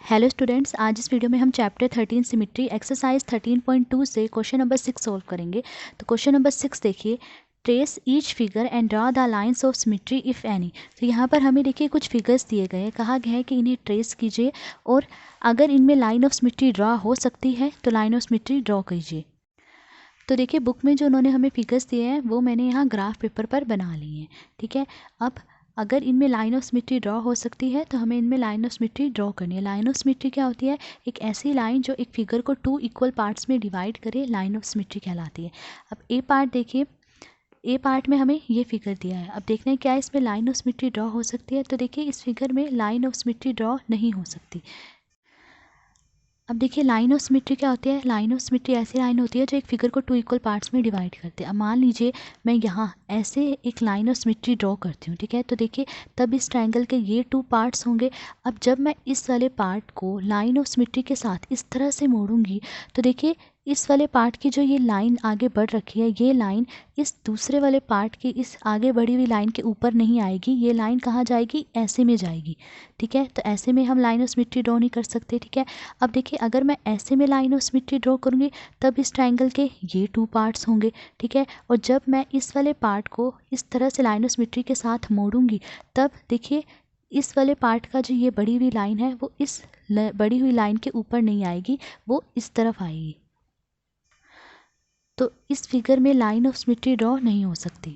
Hello students, आज इस video में हम चैप्टर 13 सिमेट्री एक्सरसाइज 13.2 से क्वेश्चन नंबर 6 सॉल्व करेंगे। तो क्वेश्चन नंबर 6 देखिए, trace each figure and draw the lines of symmetry if any. तो यहाँ पर हमें देखिए कुछ फिगर्स दिए गए हैं, कहा गया है कि इन्हें ट्रेस कीजिए और अगर इनमें लाइन ऑफ सिमेट्री ड्रा हो सकती है तो लाइन ऑफ सिमेट्री ड्रॉ कीजिए। तो देखिए बुक में जो उन्होंने हमें फिगर्स दिए हैं वो मैंने यहाँ ग्राफ पेपर पर बना लिए हैं। ठीक है, अब अगर इनमें लाइन ऑफ सिमेट्री ड्रॉ हो सकती है तो हमें इनमें लाइन ऑफ सिमेट्री ड्रॉ करनी है। लाइन ऑफ सिमेट्री क्या होती है? एक ऐसी लाइन जो एक फिगर को 2 इक्वल पार्ट्स में डिवाइड करे, लाइन ऑफ सिमेट्री कहलाती है। अब ए पार्ट देखिए, ए पार्ट में हमें ये फिगर दिया है। अब देखना है क्या इसमें लाइन ऑफ सिमेट्री ड्रॉ हो सकती है। तो देखिए इस फिगर में लाइन ऑफ सिमेट्री ड्रॉ नहीं हो सकती। अब देखिए लाइन ऑफ सिमेट्री क्या होती है? लाइन ऑफ सिमेट्री ऐसी लाइन होती है जो एक फिगर को 2 इक्वल पार्ट्स में डिवाइड करते हैं। अब मान लीजिए मैं यहाँ ऐसे एक लाइन ऑफ सिमेट्री ड्रॉ करती हूँ, ठीक है। तो देखिए तब इस ट्रायंगल के ये 2 पार्ट्स होंगे। अब जब मैं इस वाले पार्ट को लाइन ऑफ सिमेट्री के साथ इस तरह से मोड़ूंगी तो देखिए इस वाले पार्ट की जो ये लाइन आगे बढ़ रखी है, ये लाइन इस दूसरे वाले पार्ट की इस आगे बढ़ी हुई लाइन के ऊपर नहीं आएगी। ये लाइन कहाँ जाएगी? ऐसे में जाएगी। ठीक है, तो ऐसे में हम लाइन ऑफ सिमेट्री ड्रॉ नहीं कर सकते। ठीक है, अब देखिए अगर मैं ऐसे में लाइन ऑफ सिमेट्री ड्रॉ करूँगी तब इस ट्रायंगल के ये 2 पार्ट्स होंगे। ठीक है, और जब मैं इस वाले पार्ट को इस तरह से लाइन ऑफ सिमेट्री के साथ मोड़ूंगी तब देखिए इस वाले पार्ट का जो ये बढ़ी हुई लाइन है वो इस बढ़ी हुई लाइन के ऊपर नहीं आएगी, वो इस तरफ आएगी। तो इस फिगर में लाइन ऑफ सिमेट्री ड्रॉ नहीं हो सकती।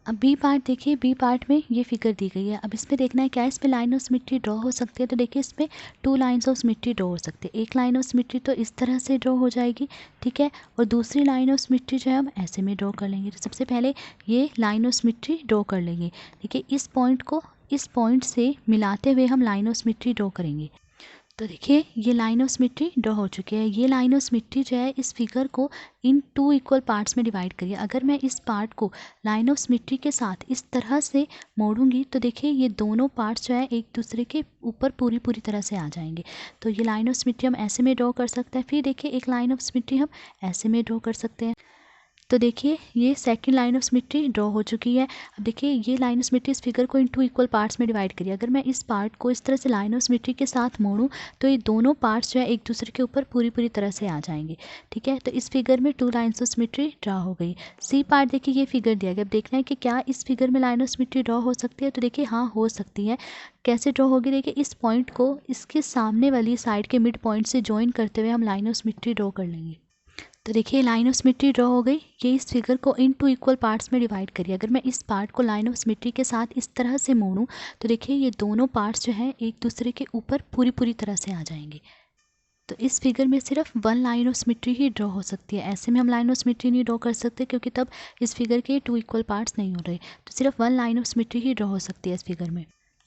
अब बी पार्ट देखिए, बी पार्ट में ये फिगर दी गई है। अब इसमें देखना है क्या इसमें लाइन ऑफ सिमेट्री ड्रॉ हो सकती है। तो देखिए इसमें 2 लाइन्स ऑफ सिमेट्री ड्रॉ हो सकती है। एक लाइन ऑफ सिमेट्री तो इस तरह से ड्रॉ हो जाएगी, ठीक है, और दूसरी लाइन ऑफ सिमेट्री जो है हम ऐसे में ड्रॉ कर लेंगे। तो सबसे पहले ये लाइन ऑफ सिमेट्री ड्रॉ कर लेंगे। देखिए इस पॉइंट को इस पॉइंट से मिलाते हुए हम लाइन ऑफ सिमेट्री ड्रॉ करेंगे। तो देखिए ये लाइन ऑफ सिमेट्री ड्रॉ हो चुकी है। ये लाइन ऑफ सिमेट्री जो है इस फिगर को इन 2 इक्वल पार्ट्स में डिवाइड करिए। अगर मैं इस पार्ट को लाइन ऑफ सिमेट्री के साथ इस तरह से मोड़ूंगी तो देखिए ये दोनों पार्ट्स जो है एक दूसरे के ऊपर पूरी तरह से आ जाएंगे। तो ये लाइन ऑफ सिमेट्री हम ऐसे में ड्रॉ कर सकते हैं। फिर देखिए एक लाइन ऑफ सिमेट्री हम ऐसे में ड्रॉ कर सकते हैं। तो देखिए ये second line of symmetry draw हो चुकी है। अब देखिए ये लाइन ऑफ सिमेट्री इस फिगर को इन 2 इक्वल पार्ट्स में डिवाइड करिए। अगर मैं इस पार्ट को इस तरह से लाइन ऑफ सिमेट्री के साथ मोड़ूं तो ये दोनों पार्ट्स जो है एक दूसरे के ऊपर पूरी तरह से आ जाएंगे। ठीक है, तो इस फिगर में 2 लाइन्स ऑफ सिमेट्री ड्रॉ हो गई। सी पार्ट देखिए ये फिगर दिया गया। अब देखना है कि क्या इस फिगर में लाइन ऑफ सिमेट्री ड्रॉ हो सकती है। तो देखिए हाँ हो सकती है। कैसे ड्रॉ होगी? देखिए इस पॉइंट को इसके सामने वाली साइड के मिड पॉइंट से ज्वाइन करते हुए हम लाइन ऑफ सिमेट्री ड्रॉ कर लेंगे। तो देखिए लाइन ऑफ सिमेट्री ड्रॉ हो गई। ये इस फिगर को इन 2 इक्वल पार्ट्स में डिवाइड करिए। अगर मैं इस पार्ट को लाइन ऑफ सिमेट्री के साथ इस तरह से मोड़ूं तो देखिए ये दोनों पार्ट्स जो हैं एक दूसरे के ऊपर पूरी तरह से आ जाएंगे। तो इस फिगर में सिर्फ 1 लाइन ऑफ सिमेट्री ही ड्रॉ हो सकती है। ऐसे में हम लाइन ऑफ सिमेट्री नहीं ड्रॉ कर सकते क्योंकि तब इस फिगर के 2 इक्वल पार्ट्स नहीं हो रहे। तो सिर्फ 1 लाइन ऑफ सिमेट्री ही ड्रॉ हो सकती है इस फिगर में।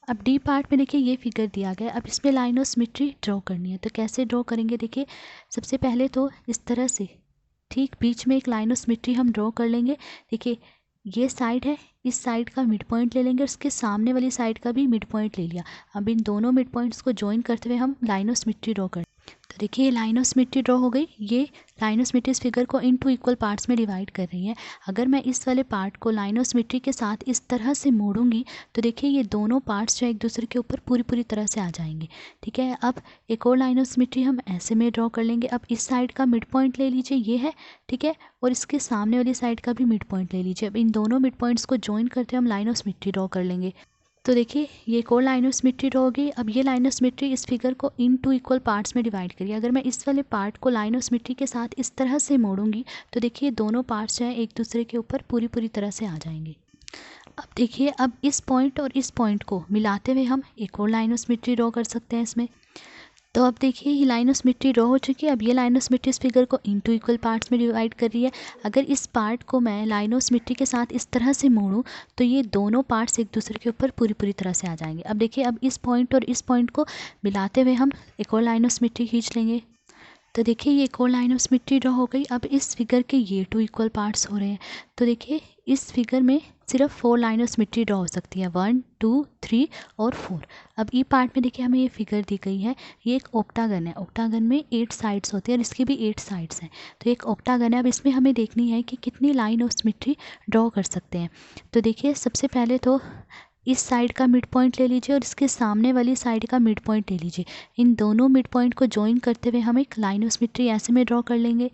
अब डी पार्ट में देखिए ये फिगर दिया गया है। अब इसमें लाइन ऑफ सिमेट्री ड्रॉ करनी है। तो कैसे ड्रॉ करेंगे? देखिए सबसे पहले तो इस तरह से ठीक बीच में एक लाइन ऑफ सिमेट्री हम ड्रॉ कर लेंगे। देखिए ये साइड है, इस साइड का मिड पॉइंट ले लेंगे और इसके सामने वाली साइड का भी मिड पॉइंट ले लिया। अब इन दोनों मिड पॉइंट्स को ज्वाइन करते हुए हम लाइन ऑफ सिमेट्री ड्रॉ कर। तो देखिए ये लाइन ऑफ सिमेट्री ड्रॉ हो गई। ये लाइन ऑफ सिमेट्री इस फिगर को इन 2 इक्वल पार्ट्स में डिवाइड कर रही है। अगर मैं इस वाले पार्ट को लाइन ऑफ सिमेट्री के साथ इस तरह से मोड़ूंगी तो देखिए ये दोनों पार्ट्स जो एक दूसरे के ऊपर पूरी तरह से आ जाएंगे। ठीक है, अब एक और लाइन ऑफ सिमेट्री हम ऐसे में ड्रॉ कर लेंगे। अब इस साइड का मिड पॉइंट ले लीजिए, ये है, ठीक है, और इसके सामने वाली साइड का भी मिड पॉइंट ले लीजिए। अब इन दोनों मिड पॉइंट्स को ज्वाइन करते हम लाइन ऑफ सिमेट्री ड्रॉ कर लेंगे। तो देखिए ये एक और लाइन ऑफ सिमेट्री ड्रॉ होगी। अब ये लाइन ऑफ सिमेट्री इस फिगर को इन 2 इक्वल पार्ट्स में डिवाइड करिए। अगर मैं इस वाले पार्ट को लाइन ऑफ सिमेट्री के साथ इस तरह से मोड़ूंगी तो देखिए दोनों पार्ट्स जो हैं एक दूसरे के ऊपर पूरी तरह से आ जाएंगे। अब देखिए अब इस पॉइंट और इस पॉइंट को मिलाते हुए हम एक और लाइन ऑफ सिमेट्री ड्रॉ कर सकते हैं इसमें। तो अब देखिए ये लाइन ऑफ सिमेट्री ड्रॉ हो चुकी है। अब ये लाइन ऑफ सिमेट्री इस फिगर को इन 2 इक्वल पार्ट्स में डिवाइड कर रही है। अगर इस पार्ट को मैं लाइन ऑफ सिमेट्री के साथ इस तरह से मोड़ूं तो ये दोनों पार्ट्स एक दूसरे के ऊपर पूरी तरह से आ जाएंगे। अब देखिए अब इस पॉइंट और इस पॉइंट को मिलाते हुए हम एक और लाइन ऑफ सिमेट्री खींच लेंगे। तो देखिए ये एक और लाइन ऑफ सिमेट्री ड्रॉ हो गई। अब इस फिगर के ये 2 इक्वल पार्ट्स हो रहे हैं। तो देखिए इस फिगर में सिर्फ 4 लाइन ऑफ सिमेट्री ड्रॉ हो सकती है, 1 2 3 और 4। अब ई पार्ट में देखिए हमें ये फिगर दी गई है। ये एक ऑक्टागन है। ऑक्टागन में 8 साइड्स होती है और इसकी भी 8 साइड्स हैं। तो एक ऑक्टागन है। अब इसमें हमें देखनी है कि कितनी लाइन ऑफ सिमेट्री ड्रॉ कर सकते हैं। तो देखिए सबसे पहले तो इस साइड का मिड पॉइंट ले लीजिए और इसके सामने वाली साइड का मिड पॉइंट ले लीजिए। इन दोनों मिड पॉइंट को ज्वाइन करते हुए हम एक लाइन ऑफ सिमेट्री ऐसे में ड्रॉ कर लेंगे।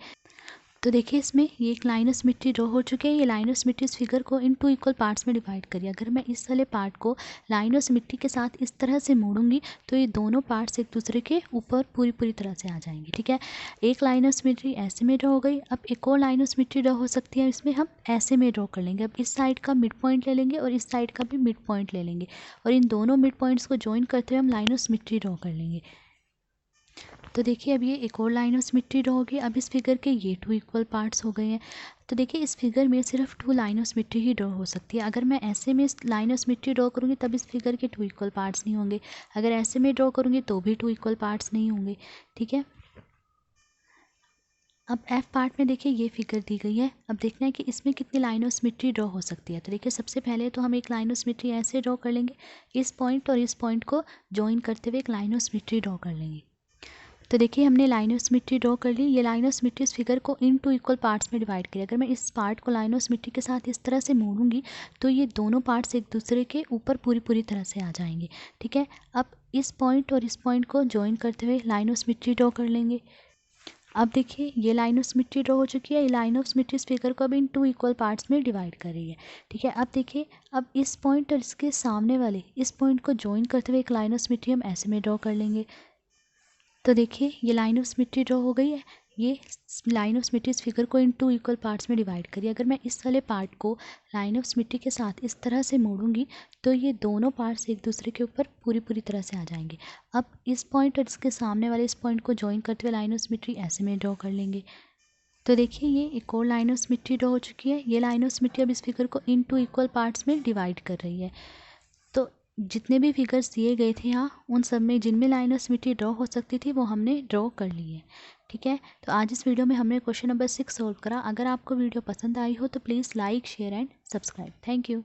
तो देखिए इसमें ये एक लाइन ऑफ सिमेट्री ड्रॉ हो चुकी है। ये लाइन ऑफ सिमेट्री इस फिगर को इन टू इक्वल पार्ट्स में डिवाइड करिए। अगर मैं इस वाले पार्ट को लाइन ऑफ सिमेट्री के साथ इस तरह से मोड़ूंगी तो ये दोनों पार्ट्स एक दूसरे के ऊपर पूरी तरह से आ जाएंगे। ठीक है, एक लाइन ऑफ सिमेट्री ऐसे में ड्रॉ हो गई। अब एक और लाइन ऑफ सिमेट्री ड्रॉ हो सकती है, इसमें हम ऐसे में ड्रॉ कर लेंगे। अब इस साइड का मिड पॉइंट ले लेंगे और इस साइड का भी मिड पॉइंट ले लेंगे और इन दोनों मिड पॉइंट्स को ज्वाइन करते हुए हम लाइन ऑफ सिमेट्री ड्रॉ कर लेंगे। तो देखिए अब ये एक और लाइन ऑफ सिमेट्री ड्रॉ होगी। अब इस फिगर के ये टू इक्वल पार्ट्स हो गए हैं। तो देखिए इस फिगर में सिर्फ टू लाइन ऑफ सिमेट्री ही ड्रॉ हो सकती है। अगर मैं ऐसे में इस लाइन ऑफ सिमेट्री ड्रॉ करूँगी तब इस फिगर के टू इक्वल पार्ट्स नहीं होंगे। अगर ऐसे में ड्रॉ करूँगी तो भी टू इक्वल पार्ट्स नहीं होंगे। ठीक है, अब एफ पार्ट में देखिए ये फिगर दी गई है। अब देखना है कि इसमें कितनी लाइन ऑफ सिमेट्री ड्रॉ हो सकती है। तो देखिए सबसे पहले तो हम एक लाइन ऑफ सिमेट्री ऐसे ड्रॉ कर लेंगे, इस पॉइंट और इस पॉइंट को ज्वाइन करते हुए एक लाइन ऑफ सिमेट्री ड्रॉ कर लेंगे। तो देखिए हमने लाइन ऑफ सिमेट्री ड्रॉ कर ली। ये लाइन ऑफ सिमेट्री इस फिगर को इन टू इक्वल पार्ट्स में डिवाइड करिए। अगर मैं इस पार्ट को लाइन ऑफ सिमेट्री के साथ इस तरह से मोड़ूंगी तो ये दोनों पार्ट्स एक दूसरे के ऊपर पूरी तरह से आ जाएंगे। ठीक है, अब इस पॉइंट और इस पॉइंट को ज्वाइन करते हुए लाइन ऑफ सिमेट्री ड्रॉ कर लेंगे। अब देखिए ये लाइन ऑफ सिमेट्री ड्रॉ हो चुकी है। ये लाइन ऑफ सिमेट्री इस फिगर को अब इन टू इक्वल पार्ट्स में डिवाइड कर रही है। ठीक है, अब देखिए अब इस पॉइंट और इसके सामने वाले इस पॉइंट को ज्वाइन करते हुए एक लाइन ऑफ सिमेट्री हम ऐसे में ड्रॉ कर लेंगे। तो देखिए ये लाइन ऑफ सिमेट्री ड्रॉ हो गई है। ये लाइन ऑफ सिमेट्री इस फिगर को इन टू इक्वल पार्ट्स में डिवाइड करिए। अगर मैं इस वाले पार्ट को लाइन ऑफ सिमेट्री के साथ इस तरह से मोड़ूंगी तो ये दोनों पार्ट्स एक दूसरे के ऊपर पूरी तरह से आ जाएंगे। अब इस पॉइंट और इसके सामने वाले इस पॉइंट को ज्वाइन करते हुए लाइन ऑफ सिमेट्री ऐसे में ड्रॉ कर लेंगे। तो देखिए ये एक और लाइन ऑफ सिमेट्री ड्रॉ हो चुकी है। ये लाइन ऑफ सिमेट्री अब इस फिगर को इन टू इक्वल पार्ट्स में डिवाइड कर रही है। तो जितने भी फिगर्स दिए गए थे यहाँ उन सब में जिनमें लाइन ऑफ सिमेट्री ड्रॉ हो सकती थी वो हमने ड्रॉ कर ली है। ठीक है, तो आज इस वीडियो में हमने क्वेश्चन नंबर 6 सॉल्व करा। अगर आपको वीडियो पसंद आई हो तो please like share and subscribe. Thank you.